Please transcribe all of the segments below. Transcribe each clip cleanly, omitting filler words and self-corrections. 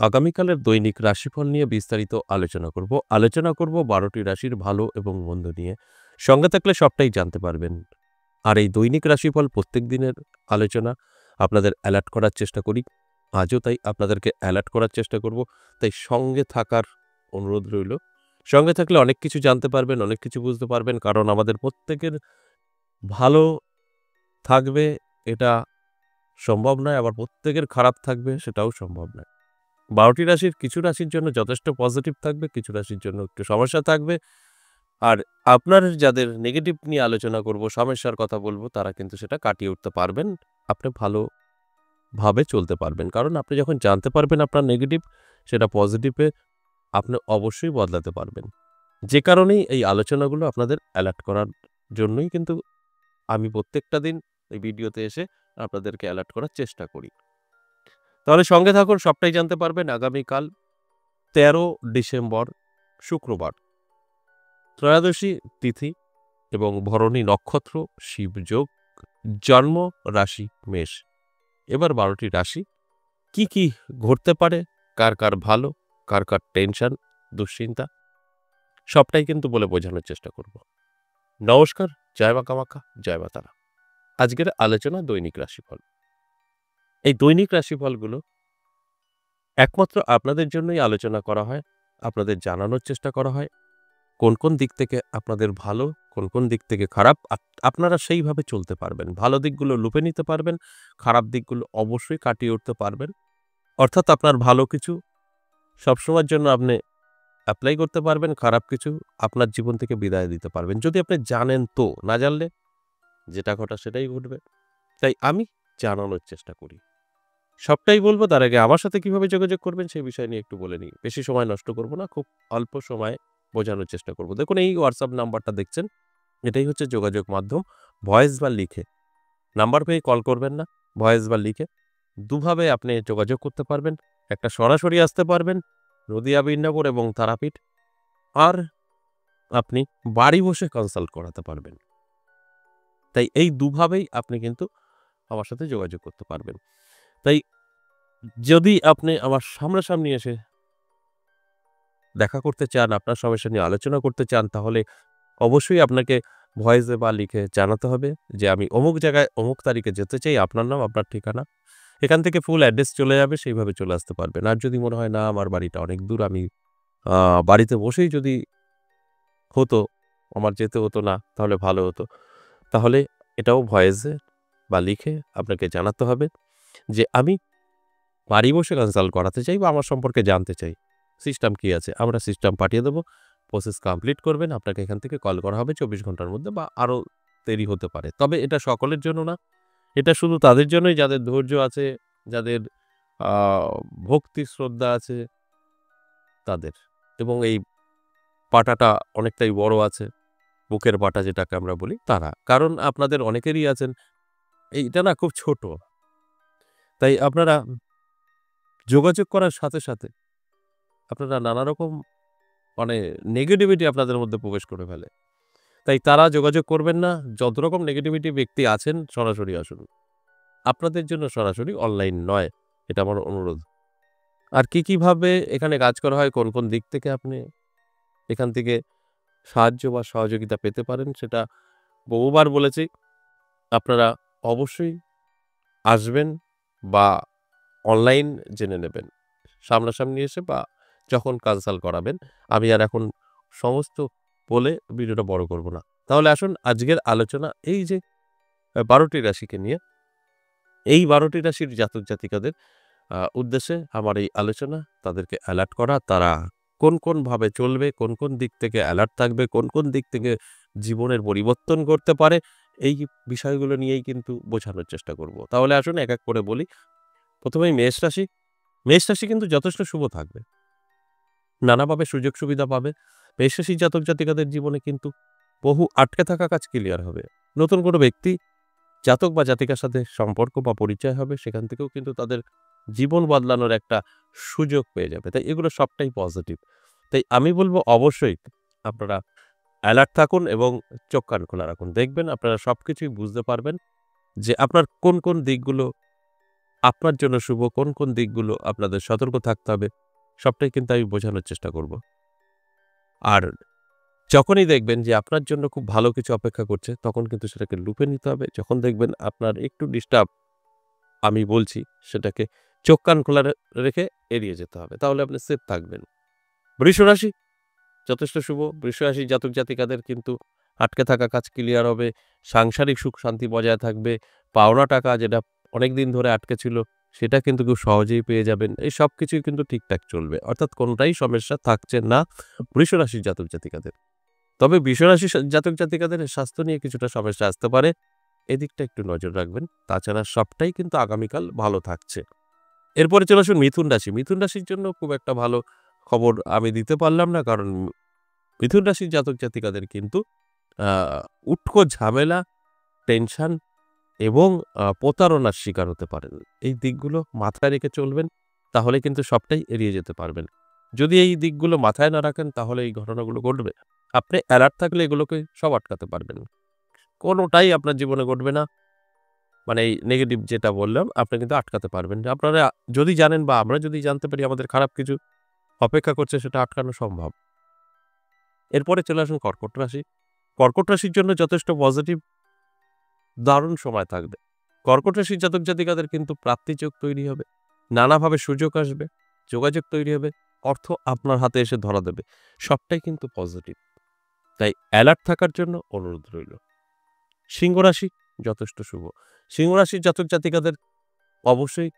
আগামীকালের দৈনিক রাশিফল নিয়ে বিস্তারিত আলোচনা করব ১২টি রাশির ভালো এবং মন্দ নিয়ে। সঙ্গে থাকলে সবটাই জানতে পারবেন। আর এই দৈনিক রাশিফল প্রত্যেক দিনের আলোচনা আপনাদের অ্যালার্ট করার চেষ্টা করি। আজও তাই আপনাদেরকে অ্যালার্ট করার চেষ্টা করব। তাই সঙ্গে থাকার অনুরোধ রইল। সঙ্গে থাকলে অনেক কিছু জানতে পারবেন, অনেক কিছু বুঝতে পারবেন। কারণ আমাদের প্রত্যেকের ভালো থাকবে এটা সম্ভব নয়, আবার প্রত্যেকের খারাপ থাকবে সেটাও সম্ভব নয়। ১২টি রাশির কিছু রাশির জন্য যথেষ্ট পজিটিভ থাকবে, কিছু রাশির জন্য একটু সমস্যা থাকবে। আর আপনার যাদের নেগেটিভ নিয়ে আলোচনা করব, সমস্যার কথা বলব, তারা কিন্তু সেটা কাটিয়ে উঠতে পারবেন। আপনি ভালোভাবে চলতে পারবেন। কারণ আপনি যখন জানতে পারবেন আপনার নেগেটিভ, সেটা পজিটিভে আপনি অবশ্যই বদলাতে পারবেন। যে কারণেই এই আলোচনাগুলো আপনাদের অ্যালার্ট করার জন্যই কিন্তু আমি প্রত্যেকটা দিন এই ভিডিওতে এসে আপনাদেরকে অ্যালার্ট করার চেষ্টা করি। তাহলে সঙ্গে থাকুন, সবটাই জানতে পারবেন। আগামীকাল ১৩ ডিসেম্বর শুক্রবার, ত্রয়োদশী তিথি এবং ভরণী নক্ষত্র, শিবযোগ, জন্ম রাশি মেষ। এবার ১২টি রাশি কি কি ঘটতে পারে, কার কার ভালো, কার কার টেনশন, দুশ্চিন্তা, সবটাই কিন্তু বলে বোঝানোর চেষ্টা করব। নমস্কার, জয় মা কামাখ্যা, জয় মা তারা। আজকের আলোচনা দৈনিক রাশিফল। এই দৈনিক রাশিফলগুলো একমাত্র আপনাদের জন্যই আলোচনা করা হয়, আপনাদের জানানোর চেষ্টা করা হয় কোন কোন দিক থেকে আপনাদের ভালো, কোন কোন দিক থেকে খারাপ, আপনারা সেইভাবে চলতে পারবেন। ভালো দিকগুলো লুপে নিতে পারবেন, খারাপ দিকগুলো অবশ্যই কাটিয়ে উঠতে পারবেন। অর্থাৎ আপনার ভালো কিছু সবসময়ের জন্য আপনি এপ্লাই করতে পারবেন, খারাপ কিছু আপনার জীবন থেকে বিদায় দিতে পারবেন। যদি আপনি জানেন তো, না জানলে যেটা ঘটা সেটাই ঘটবে। তাই আমি জানানোর চেষ্টা করি। সবটাই বলব, তার আগে আমার সাথে কিভাবে যোগাযোগ করবেন সেই বিষয় নিয়ে একটু বলে নিই। বেশি সময় নষ্ট করব না, খুব অল্প সময়ে বোঝানোর চেষ্টা করব। দেখুন, এই WhatsApp নাম্বারটা দেখছেন, এটাই হচ্ছে যোগাযোগ মাধ্যম। ভয়েস বা লিখে, নাম্বার পেয়ে কল করবেন না, ভয়েস বা লিখে দুভাবে আপনি যোগাযোগ করতে পারবেন। একটা সরাসরি আসতে পারবেন, নদিয়া, বীরনগর এবং তারাপীঠ। আর আপনি বাড়ি বসে কনসাল্ট করাতে পারবেন। তাই এই দুভাবেই আপনি কিন্তু আমার সাথে যোগাযোগ করতে পারবেন। তাই যদি আপনি আমার সামনাসামনি এসে দেখা করতে চান, আপনার সমস্যা নিয়ে আলোচনা করতে চান, তাহলে অবশ্যই আপনাকে ভয়েসে বা লিখে জানাতে হবে যে আমি অমুক জায়গায় অমুক তারিখে যেতে চাই, আপনার নাম, আপনার ঠিকানা। এখান থেকে ফুল অ্যাড্রেস চলে যাবে, সেইভাবে চলে আসতে পারবেন। আর যদি মনে হয় না আমার বাড়িটা অনেক দূর, আমি বাড়িতে বসেই যদি হতো, আমার যেতে হতো না, তাহলে ভালো হতো। তাহলে এটাও ভয়েসে বা লিখে আপনাকে জানাতে হবে যে আমি বাড়ি বসে কনসাল্ট করাতে চাই বা আমার সম্পর্কে জানতে চাই। সিস্টেম কি আছে? আমরা সিস্টেম পাঠিয়ে দেব। প্রসেস কমপ্লিট করবেন। আপনাকে এখান থেকে কল করা হবে ২৪ ঘন্টার মধ্যে বা আরো দেরি হতে পারে। তবে এটা সকলের জন্য না। এটা শুধু তাদের জন্যই যাদের ধৈর্য আছে, যাদের আ ভক্তি শ্রদ্ধা আছে তাদের। এবং এই পাটাটা অনেকটাই বড় আছে। বুকের পাটা যেটাকে আমরা বলি তারা। কারণ আপনাদের অনেকেরই আছেন এইটা না খুব ছোট। তাই আপনারা যোগাযোগ করার সাথে, সাথে আপনারা নানা রকম মানে নেগেটিভিটি আপনাদের মধ্যে প্রবেশ করে ফেলে। তাই তারা যোগাযোগ করবেন না। যত রকম নেগেটিভিটি ব্যক্তি আছেন সরাসরি আসুন। আপনাদের জন্য সরাসরি, অনলাইন নয়। এটা আমার অনুরোধ। আর কিভাবে এখানে কাজ করা হয়, কোন কোন দিক থেকে আপনি এখান থেকে সাহায্য বা সহযোগিতা পেতে পারেন সেটা বহুবার বলেছি। আপনারা অবশ্যই আসবেন বা অনলাইন জেনে নেবেন। সামনাসামনি এসে বা যখন কনসাল্ট করাবেন। আমি আর এখন সমস্ত বলে ভিডিওটা বড় করব না। তাহলে আসুন আজকের আলোচনা এই যে ১২টি রাশিকে নিয়ে, এই ১২টি রাশির জাতক জাতিকাদের উদ্দেশ্যে আমার এই আলোচনা, তাদেরকে অ্যালার্ট করা, তারা কোন কোন ভাবে চলবে, কোন কোন দিক থেকে অ্যালার্ট থাকবে, কোন কোন দিক থেকে জীবনের পরিবর্তন করতে পারে, এই বিষয়গুলো নিয়েই কিন্তু বোঝানোর চেষ্টা করব। তাহলে আসুন এক এক করে বলি। প্রথমেই মেষ রাশি। মেষ রাশি কিন্তু যথেষ্ট শুভ থাকবে। নানাভাবে সুযোগ সুবিধা পাবে। মেষ রাশির জাতক জাতিকাদের জীবনে কিন্তু বহু আটকে থাকা কাজ ক্লিয়ার হবে। নতুন কোনো ব্যক্তি, জাতক বা জাতিকার সাথে সম্পর্ক বা পরিচয় হবে, সেখান থেকেও কিন্তু তাদের জীবন বদলানোর একটা সুযোগ পেয়ে যাবে। তাই এগুলো সবটাই পজিটিভ। তাই আমি বলব অবশ্যই আপনারা অ্যালার্ট থাকুন এবং চোখ কান খোলা রাখুন। দেখবেন আপনারা সবকিছুই বুঝতে পারবেন যে আপনার কোন কোন দিকগুলো আপনার জন্য শুভ, কোন কোন দিকগুলো আপনাদের সতর্ক থাকতে হবে, সবটাই কিন্তু আমি বোঝানোর চেষ্টা করব। আর যখনই দেখবেন যে আপনার জন্য খুব ভালো কিছু অপেক্ষা করছে, তখন কিন্তু সেটাকে লুপে নিতে হবে। যখন দেখবেন আপনার একটু ডিস্টার্ব আমি বলছি, সেটাকে চোখ কান খোলা রেখে এড়িয়ে যেতে হবে। তাহলে আপনি সেফ থাকবেন। বৃষ রাশি যথেষ্ট শুভ। বৃষ রাশির জাতক জাতিকাদের কিন্তু আটকে থাকা কাজ ক্লিয়ার হবে, সাংসারিক সুখ শান্তি বজায় থাকবে, পাওনা টাকা যেটা অনেকদিন ধরে আটকে ছিল সেটা কিন্তু খুব সহজেই পেয়ে যাবেন। এই সব কিছুই কিন্তু ঠিকঠাক চলবে। অর্থাৎ কোনটাই সমস্যা থাকছে না বৃষ রাশির জাতক জাতিকাদের। তবে বৃষ রাশির জাতক জাতিকাদের স্বাস্থ্য নিয়ে কিছুটা সমস্যা আসতে পারে, এদিকটা একটু নজর রাখবেন। তাছাড়া সবটাই কিন্তু আগামীকাল ভালো থাকছে। এরপরে চলে আসুন মিথুন রাশি। মিথুন রাশির জন্য খুব একটা ভালো খবর আমি দিতে পারলাম না, কারণ মিথুন রাশির জাতক জাতিকাদের কিন্তু উটকো ঝামেলা, টেনশন এবং প্রতারণার শিকার হতে পারেন। এই দিকগুলো মাথায় রেখে চলবেন, তাহলে কিন্তু সবটাই এড়িয়ে যেতে পারবেন। যদি এই দিকগুলো মাথায় না রাখেন, তাহলে এই ঘটনাগুলো ঘটবে। আপনি অ্যালার্ট থাকলে এগুলোকে সব আটকাতে পারবেন। কোনোটাই আপনার জীবনে ঘটবে না। মানে এই নেগেটিভ যেটা বললাম, আপনি কিন্তু আটকাতে পারবেন। আপনারা যদি জানেন বা আমরা যদি জানতে পারি আমাদের খারাপ কিছু অপেক্ষা করছে, সেটা আটকানো সম্ভব। এরপরে চলে আসুন কর্কট রাশি। কর্কট রাশির জন্য যথেষ্ট পজিটিভ দারুণ সময় থাকবে। কর্কট রাশির জাতক জাতিকাদের কিন্তু প্রাপ্তিযোগ তৈরি হবে, নানাভাবে সুযোগ আসবে, যোগাযোগ তৈরি হবে, অর্থ আপনার হাতে এসে ধরা দেবে। সবটাই কিন্তু পজিটিভ। তাই অ্যালার্ট থাকার জন্য অনুরোধ রইল। সিংহ রাশি যথেষ্ট শুভ। সিংহ রাশির জাতক জাতিকাদের অবশ্যই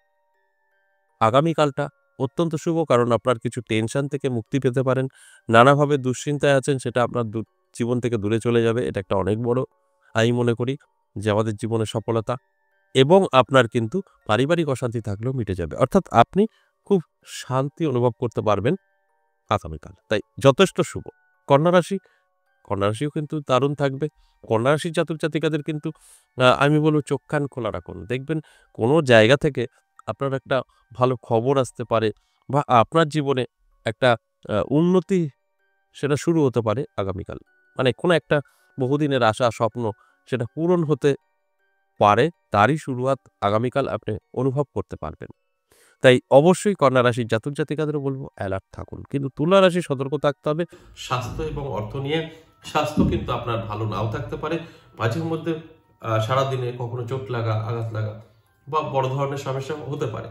আগামীকালটা অত্যন্ত শুভ, কারণ আপনার কিছু টেনশন থেকে মুক্তি পেতে পারেন। নানাভাবে দুশ্চিন্তায় আছেন, সেটা আপনার জীবন থেকে দূরে চলে যাবে। এটা একটা অনেক বড় আমি মনে করি যে আমাদের জীবনে সফলতা, এবং আপনার কিন্তু পারিবারিক অশান্তি থাকলেও মিটে যাবে। অর্থাৎ আপনি খুব শান্তি অনুভব করতে পারবেন আগামীকাল। তাই যথেষ্ট শুভ। কন্যা রাশি, কন্যা রাশিও কিন্তু দারুণ থাকবে। কন্যা রাশির জাতক জাতিকাদের কিন্তু আমি বলব চোখ কান খোলা রাখুন। দেখবেন কোনো জায়গা থেকে আপনার একটা ভালো খবর আসতে পারে, বা আপনার জীবনে একটা উন্নতি সেটা শুরু হতে পারে আগামীকাল। মানে কোনো একটা বহুদিনের আশা স্বপ্ন সেটা পূরণ হতে পারে, তারই শুরুয়াত আগামীকাল আপনি অনুভব করতে পারবেন। তাই অবশ্যই কন্যা রাশির জাতক জাতিকাদেরও বলবো অ্যালার্ট থাকুন। কিন্তু তুলা রাশি সতর্ক থাকতে হবে স্বাস্থ্য এবং অর্থ নিয়ে। স্বাস্থ্য কিন্তু আপনার ভালো নাও থাকতে পারে, মাঝে মধ্যে সারাদিনে কখনো চোট লাগা, আঘাত লাগা বা বড় ধরনের সমস্যা হতে পারে।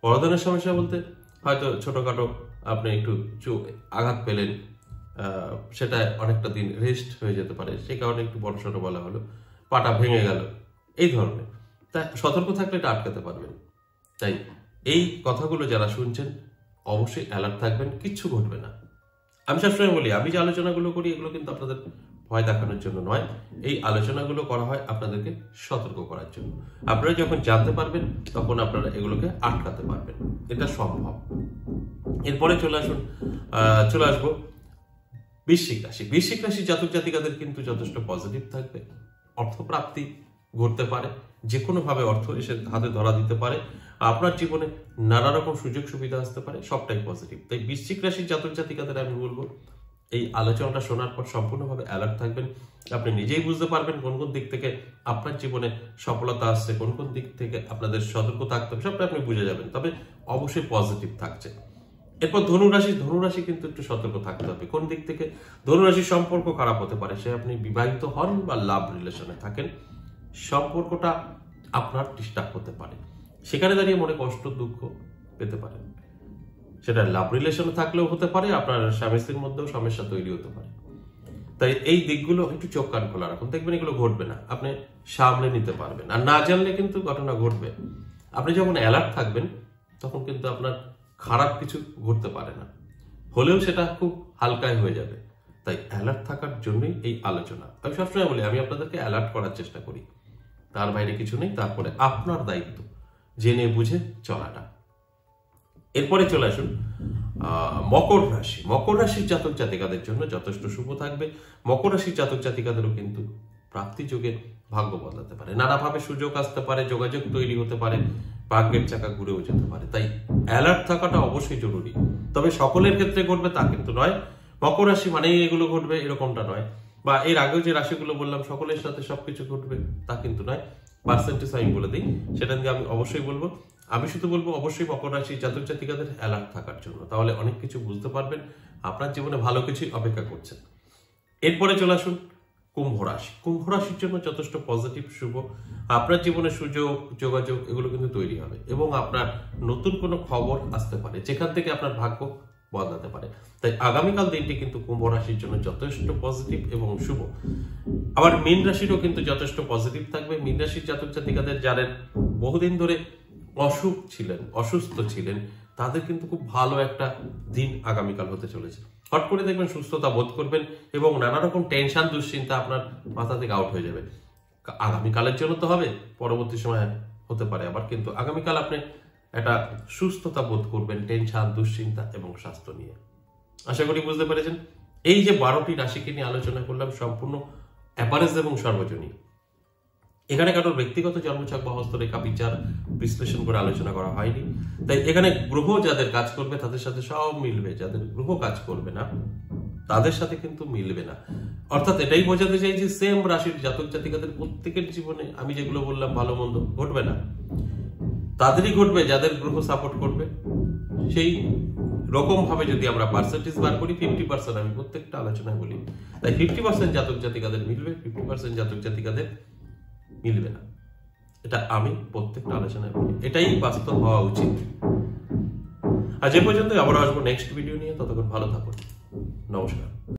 বড় ধরনের সমস্যা বলতে হয়তো ছোটখাটো আপনি একটু আঘাত পেলেন, সেটা অনেকটা দিন রেস্ট হয়ে যেতে পারে, সেই কারণে একটু বড় সড়ো বলা হলো, পাটা ভেঙে গেল, এই ধরনের। তাই সতর্ক থাকলে এটা আটকাতে পারবেন। তাই এই কথাগুলো যারা শুনছেন অবশ্যই অ্যালার্ট থাকবেন, কিচ্ছু ঘটবে না। আমি সবসময় বলি, আমি যে আলোচনাগুলো করি এগুলো কিন্তু আপনাদের ভয় দেখানোর জন্য নয়। এই আলোচনাগুলো করা হয় আপনাদেরকে সতর্ক করার জন্য। আপনারা যখন জানতে পারবেন তখন আপনারা এগুলোকে আটকাতে পারবেন, এটা সম্ভব। এরপরে চলে আসবো বৃশ্চিক রাশি। বৃশ্চিক রাশির জাতক জাতিকাদের কিন্তু যথেষ্ট পজিটিভ থাকবে। অর্থপ্রাপ্তি ঘটতে পারে, যে কোনোভাবে অর্থ এসে হাতে ধরা দিতে পারে, আপনার জীবনে নানা রকম সুযোগ সুবিধা আসতে পারে, সবটাই পজিটিভ। তাই বৃশ্চিক রাশির জাতক জাতিকাদের আমি বলবো এই আলোচনাটা শোনার পর সম্পূর্ণভাবে অ্যালার্ট থাকবেন। আপনি নিজেই বুঝতে পারবেন কোন কোন দিক থেকে আপনার জীবনে সফলতা আসছে, কোন কোন দিক থেকে আপনাদের সতর্ক থাকতে হবে, সবটা আপনি বুঝে যাবেন। তবে অবশ্যই পজিটিভ থাকছে। এরপর ধনুরাশি কিন্তু একটু সতর্ক থাকতে হবে। কোন দিক থেকে? ধনুরাশির সম্পর্ক খারাপ হতে পারে, সে আপনি বিবাহিত হন বা লাভ রিলেশনে থাকেন, সম্পর্কটা আপনার ডিস্টার্ব হতে পারে, সেখানে দাঁড়িয়ে মনে কষ্ট দুঃখ পেতে পারেন। সেটা লাভ রিলেশনে থাকলেও হতে পারে, আপনার স্বামী স্ত্রীর মধ্যেও সমস্যা তৈরি হতে পারে। তাই এই দিকগুলো একটু চোখ কান খোলা রাখুন, দেখবেন এগুলো ঘটবে না, আপনি সামলে নিতে পারবেন। আর না জানলে কিন্তু ঘটনা ঘটবে। আপনি যখন অ্যালার্ট থাকবেন তখন কিন্তু আপনার খারাপ কিছু ঘটতে পারে না, হলেও সেটা খুব হালকায় হয়ে যাবে। তাই অ্যালার্ট থাকার জন্যই এই আলোচনা। আমি সবসময় বলি আমি আপনাদেরকে অ্যালার্ট করার চেষ্টা করি, তার বাইরে কিছু নেই। তারপরে আপনার দায়িত্ব জেনে বুঝে চলাটা। এরপরে চলে আসুন মকর রাশি। মকর রাশির জাতক জাতিকাদের জন্য যথেষ্ট শুভ থাকবে। মকর রাশির জাতক জাতিকাদেরও কিন্তু প্রাপ্তি যোগে ভাগ্য বদলাতে পারে, নানাভাবে সুযোগ আসতে পারে, যোগাযোগ তৈরি হতে পারে, ভাগ্যের চাকা ঘুরেও যেতে পারে। তাই অ্যালার্ট থাকাটা অবশ্যই জরুরি। তবে সকলের ক্ষেত্রে ঘটবে তা কিন্তু নয়। মকর রাশি মানেই এগুলো ঘটবে এরকমটা নয়, বা এর আগেও যে রাশিগুলো বললাম সকলের সাথে সবকিছু ঘটবে তা কিন্তু নয়। পার্সেন্টেজ আমি বলে দিই, সেটা দিয়ে আমি অবশ্যই বলবো আমি শুধু বলবো অবশ্যই মকর রাশির জাতক জাতিকাদের অ্যালার্ট থাকার জন্য, তাহলে অনেক কিছু বুঝতে পারবেন, আপনার জীবনে ভালো কিছুই অপেক্ষা করছে। এরপরে চলে আসুন কুম্ভ রাশি। কুম্ভ রাশির জন্য যথেষ্ট পজিটিভ, শুভ। আপনার জীবনে সুযোগ, যোগাযোগ এগুলো কিন্তু তৈরি হবে এবং আপনার নতুন কোনো খবর আসতে পারে যেখান থেকে আপনার ভাগ্য বদলাতে পারে। তাই আগামীকাল দিনটি কিন্তু কুম্ভ রাশির জন্য যথেষ্ট পজিটিভ এবং শুভ। আবার মীন রাশিরও কিন্তু যথেষ্ট পজিটিভ থাকবে। মীন রাশির জাতক জাতিকাদের যাদের বহুদিন ধরে অসুস্থ ছিলেন তাদের কিন্তু খুব ভালো একটা দিন আগামীকাল হতে চলেছে। হট করে দেখবেন সুস্থতা বোধ করবেন এবং নানা রকম টেনশন, দুশ্চিন্তা আপনার মাথা থেকে আউট হয়ে যাবে। আগামীকালের জন্য তো হবে, পরবর্তী সময় হতে পারে আবার, কিন্তু আগামীকাল আপনি একটা সুস্থতা বোধ করবেন টেনশন, দুশ্চিন্তা এবং স্বাস্থ্য নিয়ে। আশা করি বুঝতে পেরেছেন। এই যে 12টি রাশিকে নিয়ে আলোচনা করলাম সম্পূর্ণ অ্যাভারেজ এবং সর্বজনীন। এখানে কারোর ব্যক্তিগত জন্মছক বা হস্তরেখা বিচার বিশ্লেষণ করে আলোচনা করা হয়নি। তাই এখানে গ্রহ যাদের কাজ করবে তাদের সাথে সব মিলবে, যাদের গ্রহ কাজ করবে না তাদের সাথে কিন্তু মিলবে না। অর্থাৎ এটাই বোঝাতে চাই যে সেম রাশির জাতক জাতিকাদের প্রত্যেকের জীবনে আমি যেগুলো বললাম ভালো মন্দ ঘটবে না, তাদেরই ঘটবে যাদের গ্রহ সাপোর্ট করবে। সেই রকম ভাবে যদি আমরা পার্সেন্টেজ বার করি 50%, আমি প্রত্যেকটা আলোচনায় বলি, তাই 50% জাতক জাতিকাদের মিলবে, 50% জাতক জাতিকাদের মিলবে না। এটা আমি প্রত্যেকটা আলোচনায় বলি, এটাই বাস্তব হওয়া উচিত। আজ এ পর্যন্ত, আবার আসবো নেক্সট ভিডিও নিয়ে। ততক্ষণ ভালো থাকুন, নমস্কার।